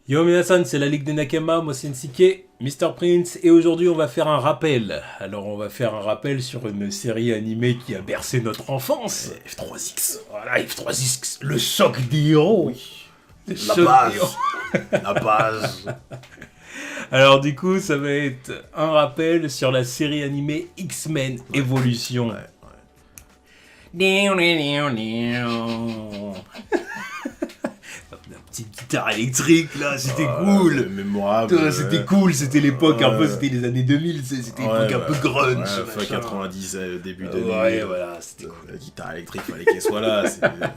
Yo Minasan, c'est la Ligue des Nakama, moi c'est Nsike, Mr. Prince, et aujourd'hui on va faire un rappel. Alors on va faire un rappel sur une série animée qui a bercé notre enfance. F3X. Voilà, F3X, le choc des héros. Oui. Le La choc base. des héros. La base. Alors du coup ça va être un rappel sur la série animée X-Men Evolution. Ouais. La petite guitare électrique là, c'était cool. Mémorable. Putain, c'était cool, c'était l'époque un peu, Ouais. c'était les années 2000, c'était l'époque un peu grunge. Ouais, machin. fin 90, début 2000. Ouais, voilà, c'était cool. La guitare électrique, fallait qu'elle soit là.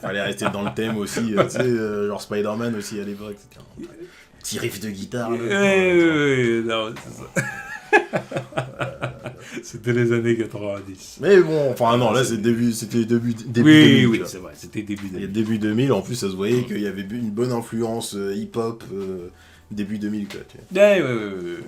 Fallait rester dans le thème aussi. Tu sais, genre Spider-Man aussi à l'époque. C'était un petit riff de guitare. Là. Ouais, non, c'est ça. C'était les années 90. Mais bon, enfin non, là c'était début Oui, 2000. oui, tu vois. c'est vrai, c'était début Et 2000. début 2000, en plus, ça se voyait qu'il y avait une bonne influence hip-hop début 2000, quoi. Tu vois. Ouais.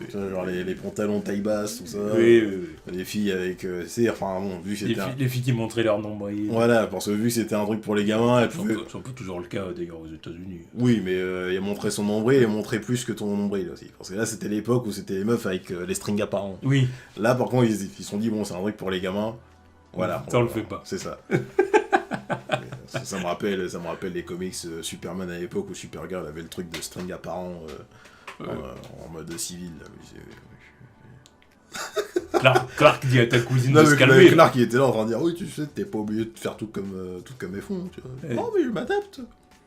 Tu vois, genre les pantalons taille basse, tout ça. Oui. Les filles avec. Enfin, bon, vu que Les, c'était. les filles qui montraient leur nombril. Voilà, parce que vu que c'était un truc pour les gamins, elles pouvaient. C'est un peu toujours le cas d'ailleurs aux États-Unis. Oui, mais elle montrait son nombril et montrait plus que ton nombril aussi. Parce que là, c'était l'époque où c'était les meufs avec les strings apparents. Oui, Là, par contre, ils se sont dit, bon, c'est un truc pour les gamins. Voilà. ça on le fait pas. C'est ça. Ça me rappelle les comics Superman à l'époque où Supergirl avait le truc de string apparent en mode civil. Là, Clark dit à ta cousine non, de se mais calmer. Clark, il était là en train de dire, oui, tu sais, t'es pas obligé de faire tout comme elles font. Tu vois. Ouais. Non, mais je m'adapte.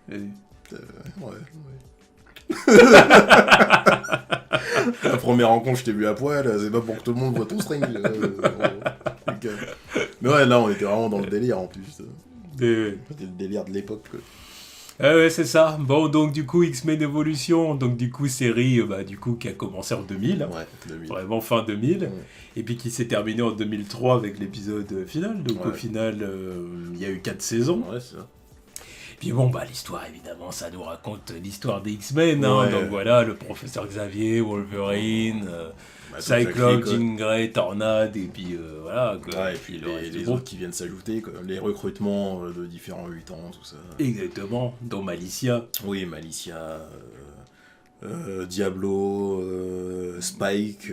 Vas-y. Ouais. La première rencontre, je t'ai vu à poil, c'est pas pour que tout le monde voit ton string. Ok. Mais ouais, là, on était vraiment dans le délire en plus. C'était le délire de l'époque, quoi. Ouais, c'est ça. Bon, donc du coup, X-Men Evolution, donc du coup, série du coup, qui a commencé en 2000, hein, Ouais, 2000. vraiment fin 2000, Ouais. et puis qui s'est terminée en 2003 avec l'épisode final. Donc Ouais. au final, il y a eu 4 saisons. Ouais, c'est ça. Puis bon, l'histoire, évidemment, ça nous raconte l'histoire des X-Men. Hein, Ouais. donc voilà, le professeur Xavier, Wolverine, Bah, Cyclope, Jack Jean Grey, Tornade, et puis voilà. Quoi. Ouais, et puis le reste les du autres groupe. qui viennent s'ajouter, quoi. Les recrutements de différents mutants, tout ça. Exactement, dont Malicia. Oui, Malicia, Diablo, Spike,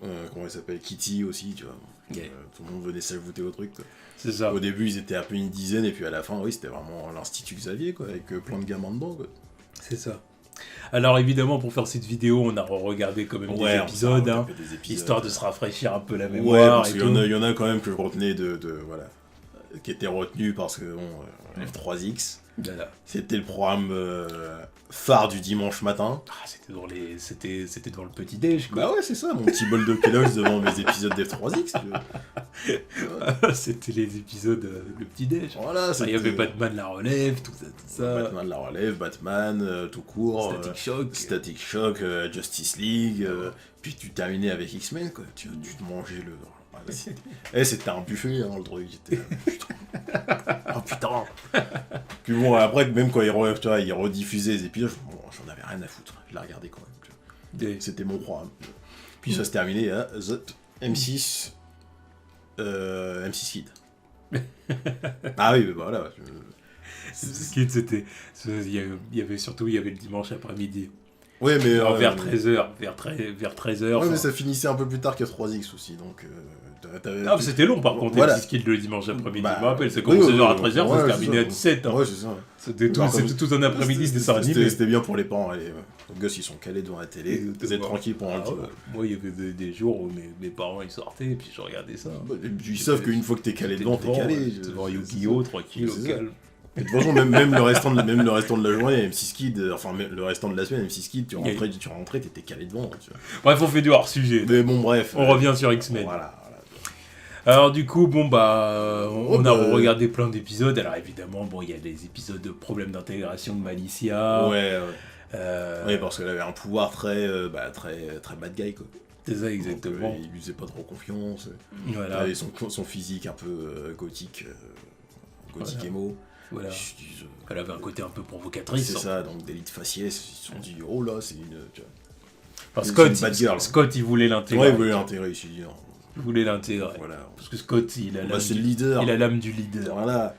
comment il s'appelle, Kitty aussi, tu vois. Yeah. Tout le monde venait s'ajouter au truc, quoi. C'est ça. Au début, ils étaient un peu une dizaine, et puis à la fin, oui, c'était vraiment l'Institut Xavier, quoi, avec plein de gamins dedans, quoi. C'est ça. Alors évidemment, pour faire cette vidéo, on a regardé quand même Ouais, des on s'est épisodes, hein, retapé des épisodes. histoire de se rafraîchir un peu la Ouais, mémoire parce et qu'il tout. y en a quand même que je retenais voilà, qui étaient retenus parce que, bon, F3X, Voilà. c'était le programme phare du dimanche matin. Ah, c'était dans le petit déj, quoi. Bah ouais, c'est ça, mon petit bol de Kellogg's devant mes épisodes d'F3X. C'était les épisodes le petit déj. Voilà, Il y avait Batman la relève, tout ça. Batman la relève, Batman, tout court, Static Shock, Justice League, puis tu terminais avec X-Men, quoi. Tu te mangeais le... c'était un buffet, hein, le truc. Oh putain. Puis bon, après, même quand ils rediffusaient les épisodes, j'en avais rien à foutre. Je la regardais quand même. C'était mon programme. Puis ça se terminait à M6... M6 Kid. Ah oui, mais voilà. C'était... Il y avait surtout le dimanche après-midi. Ouais, mais... vers 13h. Vers 13h. Ouais, mais ça finissait un peu plus tard que 3X aussi, donc... Ah, c'était long par contre, voilà. M6 Kid le dimanche après-midi. Bah, Je me rappelle, ça commençait oui, genre à 13h, ça se ouais, terminait à 17h. Ouais, c'est ça. C'était tout un après-midi, c'était ça animé. C'était bien pour les parents. Les gosses, ils sont calés devant la télé. Vous êtes tranquilles pendant le temps. Moi, il y avait des jours où mes parents ils sortaient et puis je regardais ça. Et puis ils savent qu'une fois que t'es calé devant, t'es calé. Devant Yu-Gi-Oh! Tranquille, au calme. Et de toute façon, même le restant de la journée, M6 Kid, enfin le restant de la semaine, M6 Kid, tu rentrais, t'étais calé devant. Tu vois. Bref, on fait du hors-sujet. Mais bon, bref. On revient sur X-Men. Voilà. Alors du coup, on a regardé plein d'épisodes. Alors évidemment, il y a des épisodes de problèmes d'intégration de Malicia. Ouais. Ouais, parce qu'elle avait un pouvoir très bad guy, quoi. C'est ça, exactement. Donc, il lui faisait pas trop confiance. Voilà. Elle avait son physique un peu gothique Voilà. émo. Voilà. Elle avait un côté un peu provocatrice. C'est ça, donc d'élite faciès, ils se sont dit, oh là, c'est une... Tu vois. Parce C'est Scott, une bad girl. Scott, il voulait l'intégrer. Ouais, il voulait l'intégrer, il s'est dit, non. Il voulait l'intégrer. Voilà. Parce que Scott, il a l'âme c'est le leader. Il a l'âme du leader. Voilà.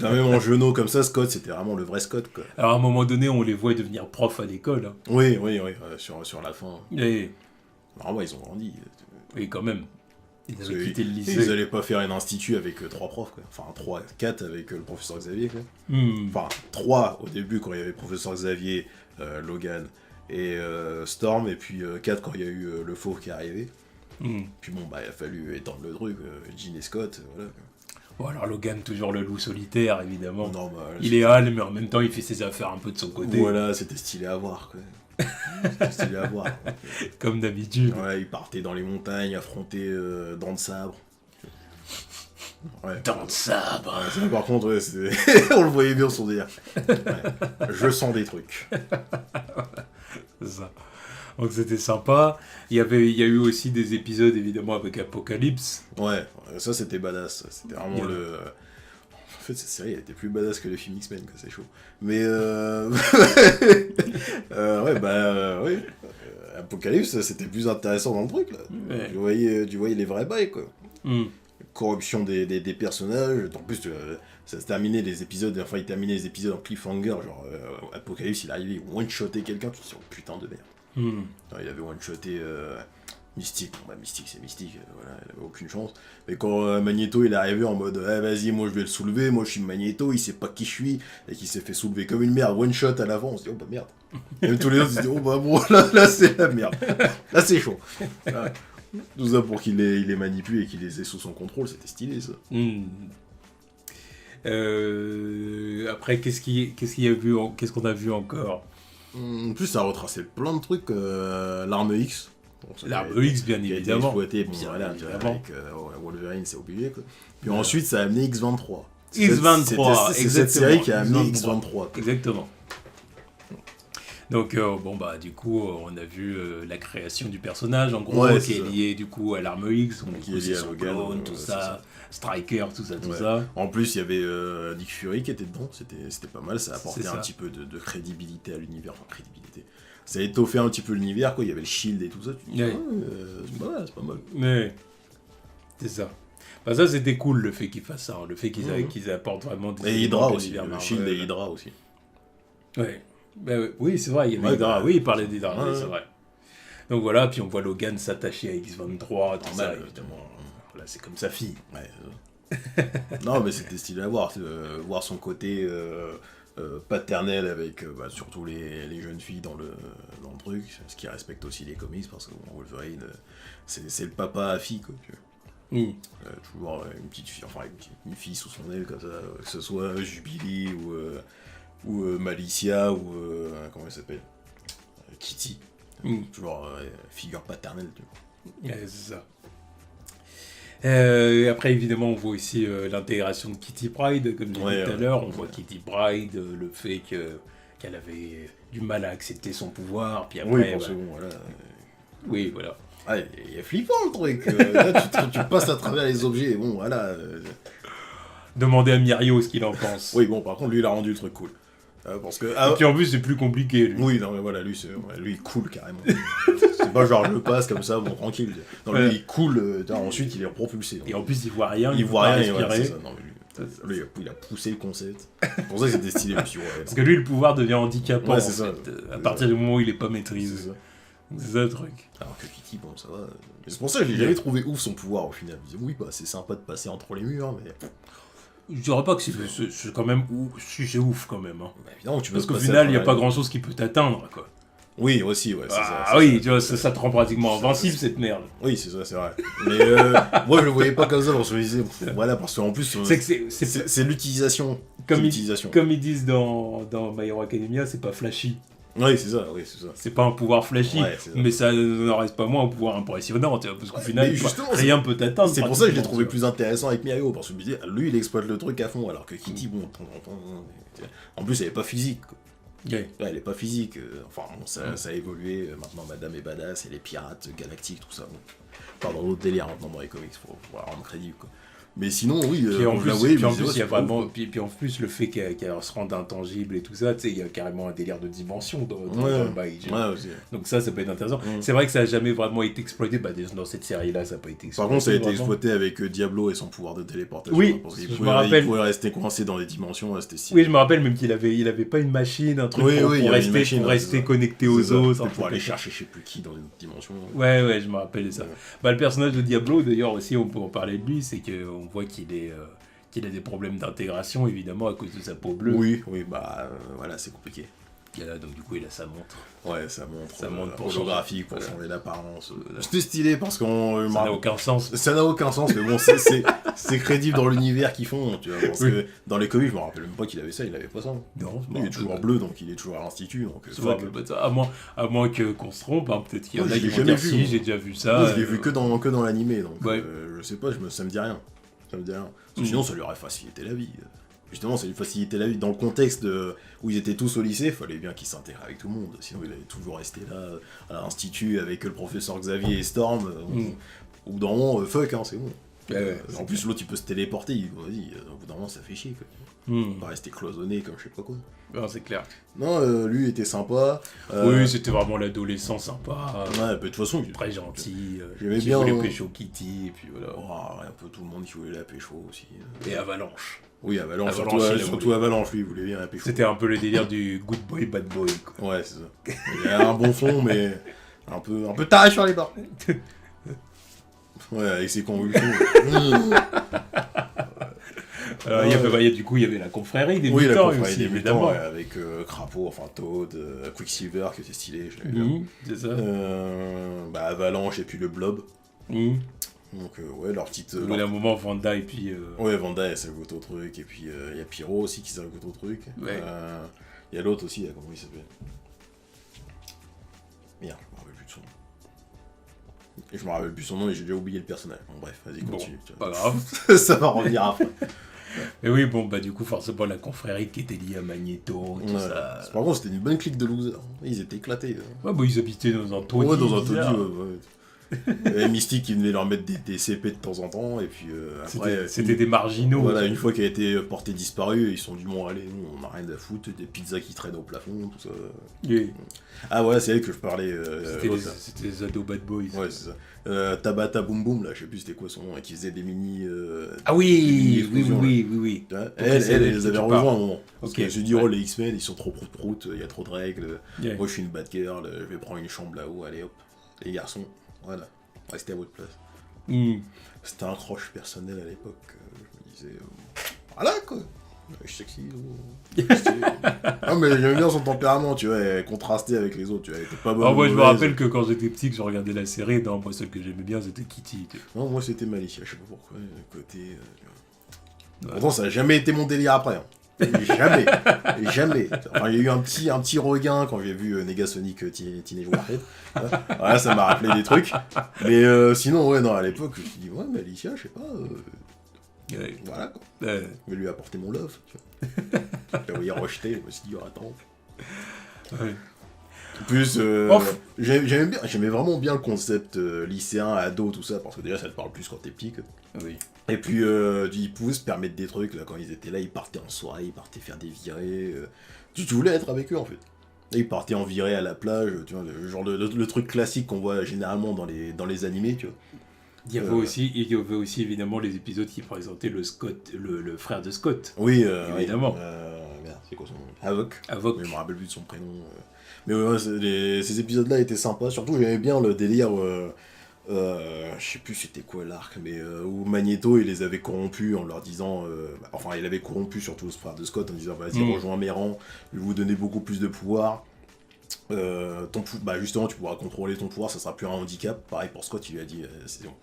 Non, même en genou comme ça, Scott, c'était vraiment le vrai Scott, quoi. Alors à un moment donné, on les voit devenir profs à l'école. Hein. Oui, sur la fin. Et Normalement, ils ont grandi. quand même, ils Parce avaient que quitté le Ils lycée. allaient pas faire un institut avec 3 profs, quoi. Enfin, 4 avec le professeur Xavier, quoi. Hmm. Enfin, 3 au début quand il y avait le professeur Xavier, Logan et Storm, et puis 4 quand il y a eu le fauve qui est arrivé. Hmm. Puis bon, bah il a fallu étendre le truc, Jean et Scott, voilà. Bon, alors Logan, toujours le loup solitaire, évidemment. Normal. Il est hal, mais en même temps, il fait ses affaires un peu de son côté. Voilà, c'était stylé à voir, quoi. C'était stylé à voir. Quoi. Comme d'habitude. Ouais, il partait dans les montagnes, affronter Dents de Sabre. Ouais. Dents de sabre. Ouais, ça, par contre, ouais, on le voyait bien son délire. Ouais. Je sens des trucs. C'est ça. Donc c'était sympa. Il y a eu aussi des épisodes, évidemment, avec Apocalypse. Ouais, ça c'était badass. C'était vraiment le... En fait, cette série elle était plus badass que le film X-Men, quoi, c'est chaud. Mais ouais. Apocalypse, c'était plus intéressant dans le truc, là. Ouais. Tu voyais les vrais bails, quoi. Hmm. Corruption des personnages. En plus, ça se terminait les épisodes, enfin, il terminait les épisodes en cliffhanger, genre, Apocalypse, il arrivait, il one-shotait quelqu'un, tu te dis, oh putain de merde. Hmm. Non, il avait one-shoté Mystique. Bon, bah, Mystique, c'est Mystique, voilà, il avait aucune chance. Mais quand Magneto, il est arrivé en mode, vas-y, moi je vais le soulever, moi je suis Magneto, il sait pas qui je suis, et qu'il s'est fait soulever comme une merde, one-shot à l'avant, on se dit, oh bah merde. Et même tous les autres, ils se disent, oh bah bon, là c'est la merde. Là c'est chaud. Ouais. Tout ça pour qu'il les manipule et qu'il les ait sous son contrôle, c'était stylé ça. Hmm. Après, qu'est-ce qu'on a vu encore? En plus, ça a retracé plein de trucs, l'arme X. Bon, L'arme X, bien qui a été évidemment. exploité, bon, Bien voilà, évidemment. avec Wolverine, c'est obligé, quoi. Puis ensuite, ça a amené X-23. X-23, C'est cette série qui a amené X-23. X-23. quoi. Exactement. Donc, bon, bah, du coup, on a vu la création du personnage, en gros, Ouais, qui est c'est ça. lié, du coup, à l'arme X, donc, Qui est lié à son Logan, clone, tout ouais, ça, Striker, tout ça, tout Ouais. ça. En plus, il y avait Nick Fury qui était dedans, c'était pas mal, ça apportait C'est ça. un petit peu de crédibilité à l'univers, enfin crédibilité. Ça a étoffé un petit peu l'univers, quoi, il y avait le Shield et tout ça, tu te dis, Ouais. c'est pas mal. Mais, c'est ça. Bah, ça, c'était cool, le fait qu'ils fassent ça, hein, le fait Mhm. qu'ils apportent vraiment des Et éléments Hydra de aussi, l'univers le Marvel. Shield et Hydra aussi. Ouais. Bah, ouais. Oui, c'est vrai, il y avait Ouais, Hydra. bah, Oui, il parlait d'Hydra, ouais. oui, c'est vrai. Donc voilà, puis on voit Logan s'attacher à X-23, tout ça, Normal, évidemment. Voilà, c'est comme sa fille. Ouais, c'est ça. Non, mais c'était stylé à voir, voir son côté paternel avec surtout les jeunes filles dans le truc, ce qui respecte aussi les comics, parce que bon, Wolverine, c'est le papa à fille, quoi. Tu vois. Mm. Toujours une petite fille, enfin une fille sous son aile, comme ça, que ce soit Jubilee ou Malicia ou comment elle s'appelle, Kitty. Mm. Toujours figure paternelle, tu vois. Ouais, c'est ça. Après, évidemment, on voit aussi l'intégration de Kitty Pryde, comme j'ai dit tout à l'heure. On voit Kitty Pryde, le fait qu'elle avait du mal à accepter son pouvoir, puis après... Oui, pour bon, voilà. Oui, voilà. Ah, il est flippant le truc. Là, tu passes à travers les objets, et bon, voilà. Demandez à Myrio ce qu'il en pense. Oui, bon, par contre, lui, il a rendu le truc cool. Parce que... Et puis en plus, c'est plus compliqué, lui. Oui, non, mais voilà, lui, lui il cool carrément. C'est pas genre je le passe comme ça, bon, tranquille. Non, lui, il cool, ensuite, il est propulsé. Donc, Et en plus, il voit rien, il peut voit pas rien, et respirer. voilà, c'est ça. Non, mais lui, il a poussé le concept. C'est pour ça que c'était stylé, monsieur. Ouais, Parce que lui, le pouvoir devient handicapant, Ouais, c'est en ça. fait, à partir du moment où il est pas maîtrisé. c'est ça. C'est ça le truc. Alors que Kitty, bon, ça va. C'est pour ça que j'ai jamais trouvé ouf son pouvoir au final. Je me disais, oui, bah, c'est sympa de passer entre les murs, mais. Je dirais pas que c'est quand même ouf, c'est ouf quand même. Hein. Bah, évidemment, tu peux Parce qu'au passer final, il n'y a à pas travers grand chose qui peut t'atteindre, quoi. Oui, aussi, ouais, c'est ça. Ah oui, tu vois, ça te rend pratiquement invincible, cette merde. Oui, c'est ça, c'est vrai. Mais moi, je le voyais pas comme ça, parce que je me disais, voilà, parce qu'en plus, c'est l'utilisation. Comme, l'utilisation. Comme ils disent dans My Hero Academia, c'est pas flashy. Oui, c'est ça, oui, c'est ça. C'est pas un pouvoir flashy, Ouais, c'est ça. mais ça n'en reste pas moins un pouvoir impressionnant, tu vois, parce qu'au final, mais justement, rien peut t'atteindre. C'est pour ça que je l'ai pratiquement, trouvé tu plus intéressant avec Myrio, parce que je me disais, lui, il exploite le truc à fond, alors que Kitty, bon, en plus, elle est pas physique, quoi. vois. Ouais. Ouais, elle est pas physique, enfin bon, ça a évolué, maintenant Madame est badass, et les pirates galactiques, tout ça, bon. Enfin, dans d'autres délires maintenant dans les comics, faut rendre crédible, quoi. Mais sinon, oui, puis en plus, il y a vraiment, puis en plus le fait qu'elle se rende intangible et tout ça, tu sais, il y a carrément un délire de dimension dans le bail. Donc ça peut être intéressant. C'est vrai que ça a jamais vraiment été exploité, dans cette série-là, ça n'a pas été exploité. Par contre, ça a été exploité avec Diablo et son pouvoir de téléportation. Oui, parce qu'il pouvait rester coincé dans les dimensions, c'était stylé. Oui, je me rappelle même qu'il avait pas une machine, un truc pour rester connecté aux autres. Pour aller chercher je sais plus qui dans une autre dimension. Ouais, je me rappelle de ça. Le personnage de Diablo, d'ailleurs, aussi, on peut en parler de lui, c'est qu'on voit qu'il a des problèmes d'intégration, évidemment, à cause de sa peau bleue. Oui, voilà, c'est compliqué. Et là, donc du coup, il a sa montre. Ouais, sa montre holographique pour changer l'apparence. C'était stylé parce qu'on... Ça n'a aucun sens. Ça n'a aucun sens, mais bon, c'est crédible dans l'univers qu'ils font, tu vois. Parce que dans les comics, je me rappelle même pas qu'il avait ça, il avait pas ça. Non, il est toujours bleu, donc il est toujours à l'institut. Donc, à moins qu'on se trompe, hein, peut-être qu'il y en a qui vont dire si, j'ai déjà vu ça. Moi, je l'ai vu que dans l'animé, donc je sais pas, ça me dit rien. Sinon, ça lui aurait facilité la vie. Justement, ça lui facilitait la vie. Dans le contexte où ils étaient tous au lycée, il fallait bien qu'ils s'intègrent avec tout le monde. Sinon, il allait toujours rester là, à l'institut, avec le professeur Xavier et Storm. Au bout d'un moment, fuck, hein, c'est bon. En plus, l'autre, il peut se téléporter. Vas-y, au bout d'un moment, ça fait chier. Quoi. Il va rester cloisonné comme je sais pas quoi. Non, c'est clair. Non, lui était sympa. Oui, c'était vraiment l'adolescent sympa. De toute façon, très gentil. J'aimais qui bien. voulait pécho Kitty, et puis voilà. Un peu tout le monde qui voulait la pécho aussi. Et Avalanche. Oui, Avalanche, surtout Avalanche, lui, il voulait bien la pécho. C'était un peu le délire du good boy, bad boy, quoi. Ouais, c'est ça. Il a un bon fond, mais un peu taré sur les bords. Ouais, avec ses convulsions. Du coup, il y avait la confrérie des mutants aussi, évidemment. Avec Crapaud, enfin Toad, Quicksilver, qui était stylé, je l'avais bien. C'est ça. Avalanche et puis le Blob. Donc, leur petite... Au bout d'un moment, Vanda et puis... Ouais, Vanda, elle s'est goûté au truc, et puis il y a Pyro aussi qui s'est goûté au truc. Ouais. Il y a l'autre aussi, comment il s'appelle? Merde, je me rappelle plus de son nom. Et je me rappelle plus son nom et j'ai déjà oublié le personnage. Bon, bref, vas-y, continue. Pas grave. Ça va revenir après. Et oui, du coup, forcément, la confrérie qui était liée à Magneto, tout ça... Par contre, c'était une bonne clique de losers. Ils étaient éclatés. Ouais, ils habitaient dans un taudis. Ouais, dans un taudis, ouais. Et Mystique qui venait leur mettre des CP de temps en temps, et puis après... C'était des marginaux. Voilà, une fois qu'elle a été portée disparue, ils se sont dit, bon, allez, nous, on n'a rien à foutre, des pizzas qui traînent au plafond, tout ça. Oui. Ah, voilà, c'est elle que je parlais. C'était les ados bad boys. Ouais, c'est ça. Tabata Boom Boom, là, je sais plus c'était quoi son nom, qui faisait des mini... Ah oui. Elle les avait rejoints à un moment. Parce que je me suis dit, les X-Men, ils sont trop prout, il y a trop de règles. Moi, je suis une bad girl, je vais prendre une chambre là-haut, allez hop. Les garçons, voilà, restez à votre place. C'était un crush personnel à l'époque. Je me disais, voilà quoi, je suis sexy. Non, mais j'aimais bien son tempérament, tu vois, elle contrastait avec les autres, tu vois, elle était pas bonne. Moi, je me rappelle que quand j'étais petit, que je regardais la série, moi, celle que j'aimais bien, c'était Kitty. Non, moi, c'était Malicia, je sais pas pourquoi, côté. Pourtant, ça n'a jamais été mon délire après. Hein. Jamais. Enfin, il y a eu un petit regain quand j'ai vu Negasonic Teenage Warhead. Voilà, ça m'a rappelé des trucs. Mais sinon, à l'époque, je me suis dit, mais Alicia, je sais pas. Voilà quoi. Je vais lui apporter mon love. Je l'ai rejeté, je me suis dit, attends. Ouais. En plus, j'aimais vraiment bien le concept lycéen, ado, tout ça, parce que déjà ça te parle plus quand t'es petit. Oui. Et puis, ils pouvaient se permettre des trucs, là, quand ils étaient là, ils partaient en soirée, ils partaient faire des virées. Tu voulais être avec eux, en fait. Là, ils partaient en virée à la plage, tu vois, le truc classique qu'on voit généralement dans les animés, tu vois. Il y avait aussi évidemment les épisodes qui présentaient le frère de Scott. Oui, évidemment. Merde, c'est quoi son nom? Havok. Mais je me rappelle plus de son prénom. Mais ces épisodes-là étaient sympas. Surtout, j'aimais bien le délire. Je sais plus c'était quoi l'arc, mais où Magneto il les avait corrompus en leur disant. Il avait corrompu surtout le frère de Scott en disant vas-y, rejoins mes rangs, je vais vous donner beaucoup plus de pouvoir. Justement, tu pourras contrôler ton pouvoir, ça sera plus un handicap. Pareil pour Scott, il lui a dit c'est bon.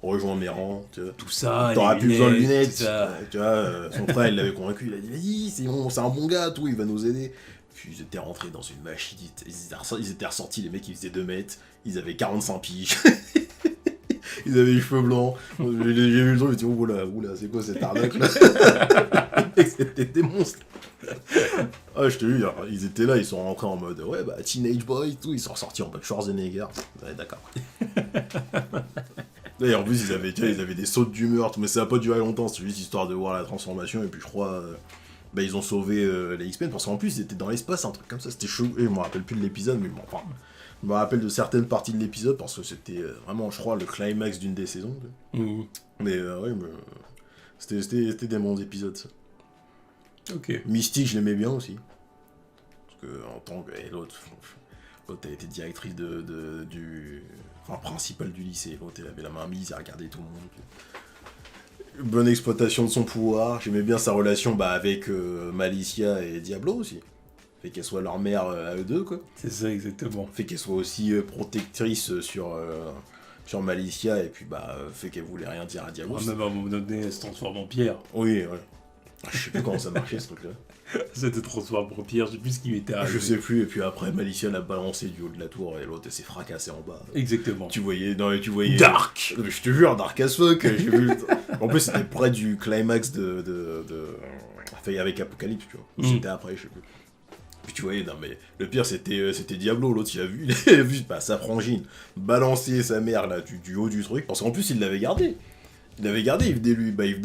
Rejoins mes rangs, tu vois. Tout ça, t'auras plus besoin de lunettes, tu vois. Son frère, il l'avait convaincu, il a dit vas-y, c'est un bon gars, tout, il va nous aider. Puis ils étaient rentrés dans une machine, ils étaient ressortis, les mecs ils faisaient 2 mètres, ils avaient 45 piges, ils avaient les cheveux blancs. J'ai vu le truc, je me suis dit oula, c'est quoi cette arnaque là? C'était des monstres. Ah, je te jure, ils étaient là, ils sont rentrés en mode teenage boy, tout, ils sont ressortis en mode Schwarzenegger. Ouais, d'accord. Et en plus, ils avaient des sautes d'humeur, mais ça a pas duré longtemps, c'était juste histoire de voir la transformation, et puis je crois, ils ont sauvé les X-Men, parce qu'en plus, ils étaient dans l'espace, un truc comme ça, c'était chaud, et je me rappelle plus de l'épisode, mais bon, enfin, je me rappelle de certaines parties de l'épisode, parce que c'était vraiment, je crois, le climax d'une des saisons. Mais c'était des bons épisodes, ça. Ok. Mystique, je l'aimais bien aussi. Parce que, en tant que... l'autre, elle était directrice principale du lycée. L'autre, elle avait la main mise, elle regardait tout le monde. Bonne exploitation de son pouvoir. J'aimais bien sa relation avec Malicia et Diablo aussi. Fait qu'elle soit leur mère à eux deux, quoi. C'est ça, exactement. Fait qu'elle soit aussi protectrice sur Malicia, et puis fait qu'elle voulait rien dire à Diablo. Même à un moment donné, elle se transforme en pierre. Oui, ouais. Je sais plus comment ça marchait, ce truc-là. Ça te transforme en pierre, je sais plus ce qui m'était arrivé. Je sais plus, et puis après, Malicia l'a balancé du haut de la tour, et l'autre s'est fracassé en bas. Exactement. Tu voyais... Dark. Je te jure, dark as fuck. J'ai vu... En plus, c'était près du climax avec Apocalypse, tu vois. C'était après, je sais plus. Puis tu voyais, non mais, le pire c'était Diablo, l'autre il a vu sa frangine balancer sa mère là du haut du truc, parce qu'en plus il l'avait gardé. Il venait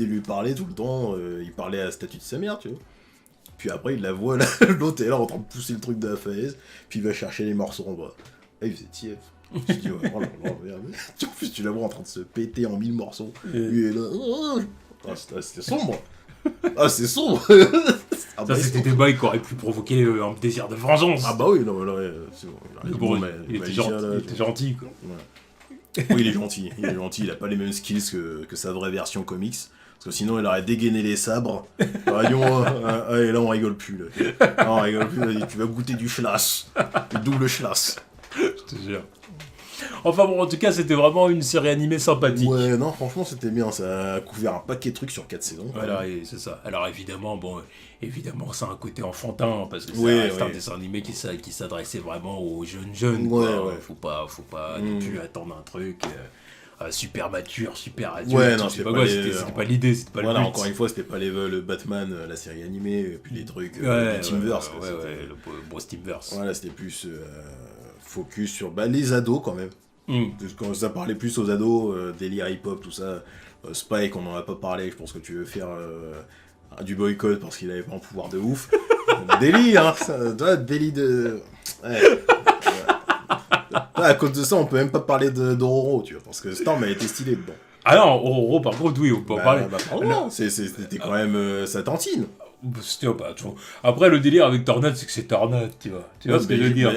lui parler tout le temps, il parlait à la statue de sa mère, tu vois. Puis après il la voit là, l'autre est là en train de pousser le truc de la falaise, puis il va chercher les morceaux en bas. Là il faisait tief. Je dis ouais, oh là là, merde. En plus tu la vois en train de se péter en 1000 morceaux. Lui est là, c'était sombre. Ah, c'est sombre. Ça, c'était des bails qui auraient pu provoquer un désir de vengeance. Ah bah oui, non, là, c'est bon. Il était gentil, quoi. Ouais. Oui, il est gentil, il a pas les mêmes skills que sa vraie version comics. Parce que sinon, il aurait dégainé les sabres. Et là, on rigole plus. Là. Non, on rigole plus, tu vas goûter du schlass. Du double schlass. Je te jure. Enfin bon, en tout cas, c'était vraiment une série animée sympathique. Ouais, non, franchement, c'était bien. Ça a couvert un paquet de trucs sur 4 saisons. Voilà, et c'est ça. Alors évidemment, ça a un côté enfantin, parce que c'est un dessin animé qui s'adressait vraiment aux jeunes. Ouais. Faut pas non plus attendre un truc super mature, super adulte. Ouais, non, c'était pas l'idée, c'était pas le but. Voilà, encore une fois, c'était pas le Batman, la série animée, et puis les trucs le Teamverse. Le Bros Teamverse. Voilà, c'était plus focus sur les ados quand même. Quand ça parlait plus aux ados, délire hip-hop, tout ça. Spike, on en a pas parlé, je pense que tu veux faire du boycott parce qu'il avait pas un pouvoir de ouf. Délire, hein, ça, délit de... Ouais. À cause de ça, on peut même pas parler d'Ororo, tu vois, parce que Storm a été stylé dedans. Ah non, Ororo, par contre, oui, on peut en parler. Non, c'était quand même sa tantine. Après, le délire avec Tornade, c'est que c'est Tornade, tu vois. Tu vois ce que je veux dire.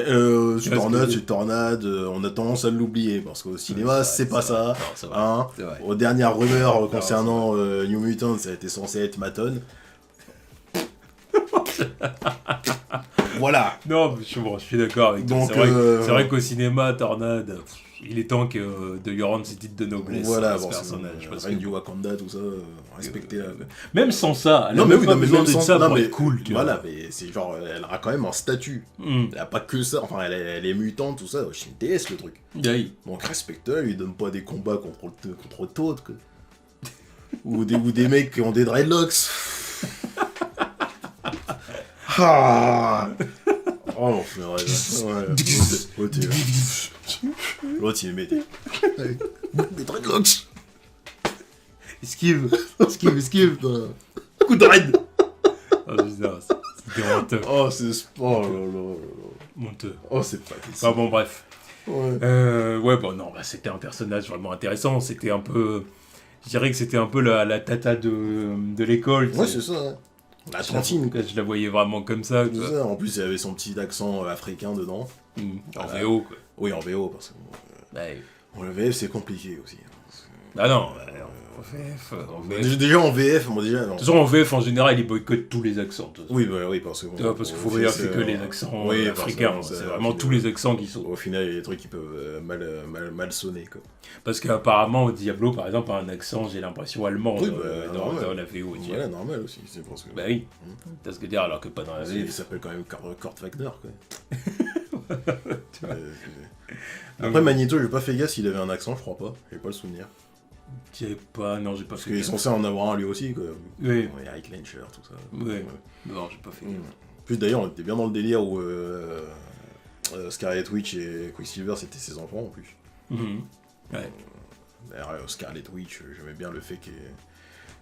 C'est Tornade, on a tendance à l'oublier, parce qu'au cinéma, c'est pas ça. Non, hein. Aux dernières rumeurs concernant New Mutant, ça a été censé être Maton. Voilà. Non, je suis d'accord avec toi. C'est vrai qu'au cinéma, Tornade, il est temps de lui rendre ses titres de noblesse. Voilà, ce personnage. Reine du Wakanda, tout ça, respectez-la. Même sans ça, elle a pas besoin de ça pour être cool, tu vois. Voilà, mais c'est genre, elle a quand même un statut. Elle a pas que ça, enfin, elle est mutante, tout ça, c'est une déesse, le truc. Oui. Donc respecte-la, lui donne pas des combats contre Toad, quoi. ou des mecs qui ont des dreadlocks. Ah oh l'enfer, l'autre il met des dreadlocks. Esquive. Coup de raid. Oh putain, c'était honteux. Oh c'est sport, Honteux. Oh c'est pas possible. Bah bon bref. Ouais. C'était un personnage vraiment intéressant, c'était un peu... Je dirais que c'était un peu la tata de l'école. Ouais, c'est ça, ouais. La tantine, quoi. Je la voyais vraiment comme ça. Ça. En plus, il y avait son petit accent africain dedans. En VO, quoi. Oui, en VO, parce que... le VF, c'est compliqué aussi. Ah non, en VF... Déjà en VF, moi déjà... De toute façon, en VF, en général, ils boycottent tous les accents. Oui, parce que... Parce qu'il faut dire que c'est que les accents africains. C'est vraiment tous les accents qui sont... Au final, il y a des trucs qui peuvent mal sonner, quoi. Parce qu'apparemment, Diablo, par exemple, a un accent, j'ai l'impression, allemand dans la VO. Voilà, normal aussi, c'est parce que... Bah oui, t'as ce que dire, alors que pas dans la VF. Il s'appelle quand même Kurt Wagner, quoi. Après, Magneto, j'ai pas fait gaffe s'il avait un accent, je crois pas. J'ai pas le souvenir. J'ai pas fait gaffe. Parce qu'il est censé en avoir un lui aussi, quoi. Oui. Eric Lencher, tout ça. Ouais. Non, j'ai pas fait gaffe. Plus d'ailleurs, on était bien dans le délire où Scarlet Witch et Quicksilver, c'était ses enfants, en plus. Ouais. D'ailleurs, Scarlet Witch, j'aimais bien le fait qu'elle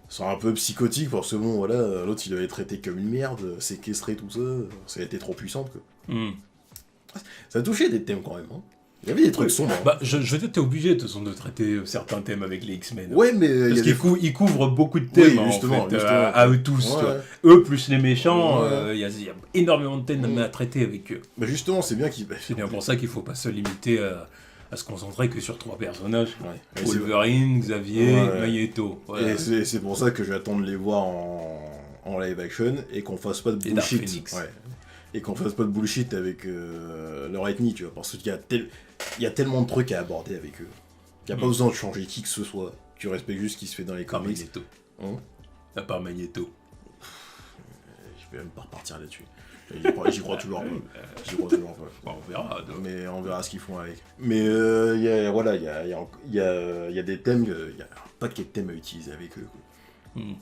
soit un peu psychotique, parce que bon, voilà, l'autre il avait été traité comme une merde, séquestré, tout ça a été trop puissante, quoi. Ça a touché des thèmes quand même, hein. Il y avait des trucs sombres. Bah, je veux dire, t'es obligé de toute façon de traiter certains thèmes avec les X-Men. Ouais, mais parce qu'ils couvrent beaucoup de thèmes, oui, justement, en fait, à eux tous. Ouais. Eux plus les méchants, il y a énormément de thèmes à traiter avec eux. Bah justement, c'est bien qu'ils... C'est bien pour ça qu'il faut pas se limiter à se concentrer que sur 3 personnages. Ouais. Wolverine, Xavier, Magneto. Voilà. Et c'est pour ça que j'attends de les voir en live action et qu'on fasse pas de bullshit. Et qu'on fasse pas de bullshit avec leur ethnie, tu vois, parce qu'il y a tellement de trucs à aborder avec eux. Il n'y a pas besoin de changer qui que ce soit. Tu respectes juste ce qui se fait dans les comics. Magneto. À part Magneto. Je vais même pas repartir là-dessus. J'y crois toujours pas. On verra. Mais on verra ce qu'ils font avec. Mais il y a des thèmes, il y a un paquet de thèmes à utiliser avec eux, quoi.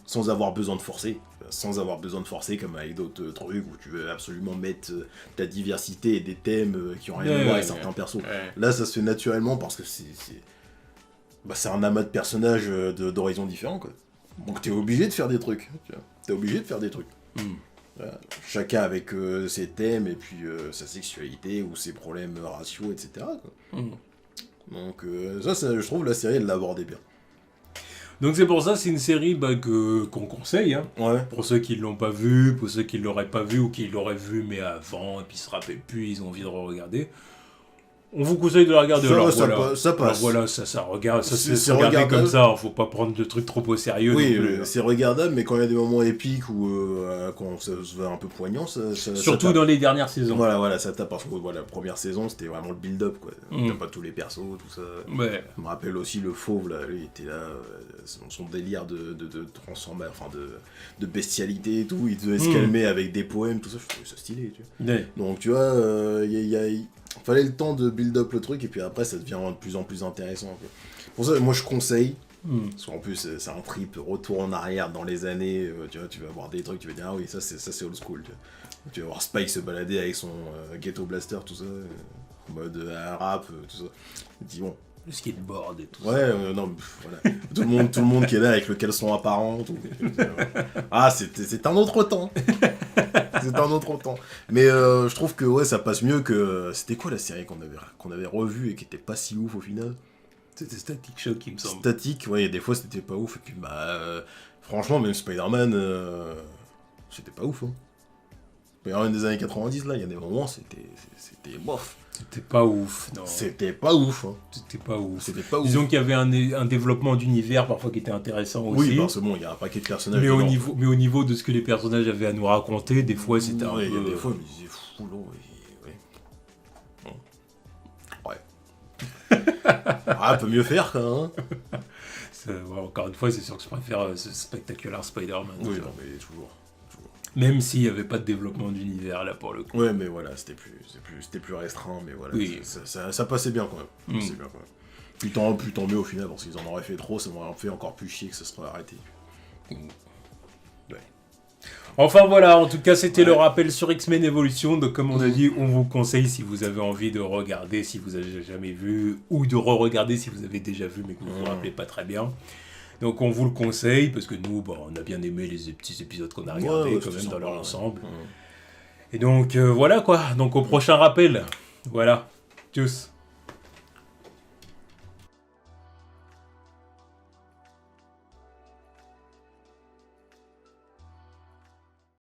Sans avoir besoin de forcer. Comme avec d'autres trucs où tu veux absolument mettre ta diversité et des thèmes qui ont rien à voir avec certains persos. Là, ça se fait naturellement parce que c'est un amas de personnages d'horizons différents, quoi. Donc t'es obligé de faire des trucs. Voilà. Chacun avec ses thèmes et puis sa sexualité ou ses problèmes raciaux, etc., quoi. Donc ça, je trouve la série, elle l'abordait bien. Donc c'est pour ça, c'est une série qu'on conseille, hein, pour ceux qui ne l'ont pas vue, pour ceux qui ne l'auraient pas vue ou qui l'auraient vue mais avant, et puis se rappellent plus, ils ont envie de re-regarder. On vous conseille de la regarder. Ça passe. Alors voilà, ça regarde, c'est regardé comme ça, faut pas prendre le truc trop au sérieux. Oui, c'est regardable, mais quand il y a des moments épiques ou quand ça se veut un peu poignant, surtout ça dans les dernières saisons. Voilà, ça tape parce que la première saison, c'était vraiment le build-up, quoi. T'as pas tous les persos, tout ça. Ouais. Je me rappelle aussi le fauve, là, lui, il était là, son délire de transformer, enfin de bestialité et tout, il devait se calmer avec des poèmes, tout ça, je trouvais ça stylé, tu vois. Ouais. Donc, tu vois, fallait le temps de build up le truc et puis après ça devient de plus en plus intéressant, quoi. Pour ça, moi je conseille, parce qu'en plus c'est un trip retour en arrière dans les années, tu vois, tu vas voir des trucs, tu vas dire ah oui, ça c'est old school, tu vas voir Spike se balader avec son Ghetto Blaster, tout ça, en mode rap, tout ça. Tu dis bon. Le skateboard et tout ça. Ouais, non, voilà. tout le monde qui est là avec le caleçon apparent. Tout. Ah, c'est un autre temps. C'est un autre temps. Mais je trouve que ça passe mieux que... C'était quoi la série qu'on avait revue et qui était pas si ouf au final ? C'était Static Shock, il me semble. Static, ouais, des fois c'était pas ouf. Et puis, franchement, même Spider-Man, c'était pas ouf. Hein. Spider-Man des années 90, là, il y a des moments, c'était bof. C'était pas ouf, non. C'était pas ouf. Hein. C'était pas ouf. Disons qu'il y avait un développement d'univers parfois qui était intéressant aussi. Oui, parce que bon, il y a un paquet de personnages. Mais au niveau de ce que les personnages avaient à nous raconter, des fois c'était un peu... Il y a des fois, mais c'est fou, non. Un peu mieux faire, quoi. Hein. Encore une fois, c'est sûr que je préfère ce spectaculaire Spider-Man. Oui, non, mais toujours. Même s'il n'y avait pas de développement d'univers là pour le coup. Ouais, mais voilà, c'était plus restreint, mais voilà, oui. ça passait bien quand même. Puis tant mieux au final, parce qu'ils en auraient fait trop, ça m'aurait fait encore plus chier que ça serait arrêté. Ouais. Enfin voilà, en tout cas c'était le rappel sur X-Men Evolution, donc comme on a dit, on vous conseille si vous avez envie de regarder, si vous avez jamais vu, ou de re-regarder si vous avez déjà vu mais que vous ne vous rappelez pas très bien. Donc on vous le conseille, parce que nous, on a bien aimé les petits épisodes qu'on a regardés quand même dans leur ensemble. Et donc voilà quoi, donc au prochain rappel. Voilà, tchuss.